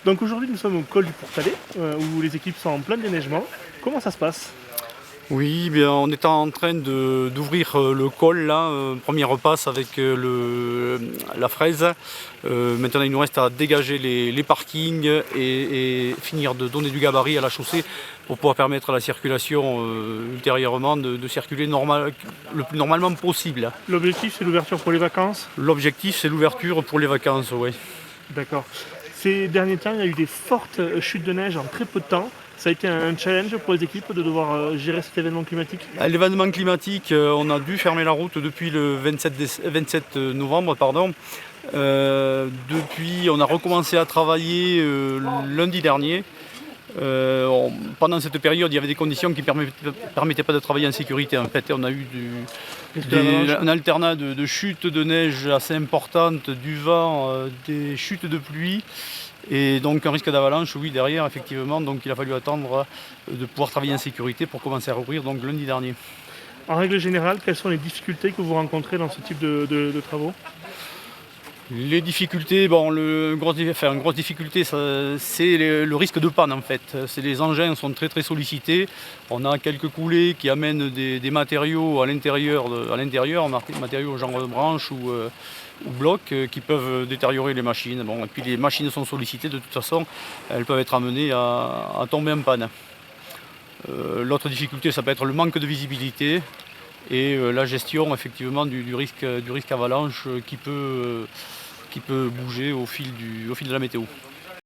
Donc aujourd'hui, nous sommes au col du Pourtalais, où les équipes sont en plein déneigement. Comment ça se passe? Oui, bien, on est en train d'ouvrir le col là, première repasse avec la fraise. Maintenant, il nous reste à dégager les parkings et finir de donner du gabarit à la chaussée pour pouvoir permettre à la circulation ultérieurement de circuler le plus normalement possible. L'objectif, c'est l'ouverture pour les vacances? L'objectif, c'est l'ouverture pour les vacances, oui. D'accord. Ces derniers temps, il y a eu des fortes chutes de neige en très peu de temps. Ça a été un challenge pour les équipes de devoir gérer cet événement climatique? L'événement climatique, on a dû fermer la route depuis le 27 novembre. Depuis, on a recommencé à travailler lundi dernier. Pendant cette période, il y avait des conditions qui ne permettaient pas de travailler en sécurité. En fait, on a eu Risque d'avalanche? un alternat de chutes de neige assez importantes, du vent, des chutes de pluie. Et donc un risque d'avalanche, oui, derrière, effectivement. Donc il a fallu attendre de pouvoir travailler en sécurité pour commencer à rouvrir donc lundi dernier. En règle générale, quelles sont les difficultés que vous rencontrez dans ce type de travaux? Les difficultés, bon, une grosse difficulté, c'est le risque de panne en fait. Les engins sont très très sollicités. On a quelques coulées qui amènent des matériaux à l'intérieur, matériaux genre branches ou blocs qui peuvent détériorer les machines. Bon, et puis les machines sont sollicitées, de toute façon, elles peuvent être amenées à tomber en panne. L'autre difficulté, ça peut être le manque de visibilité et la gestion effectivement du risque avalanche qui peut bouger au fil de la météo.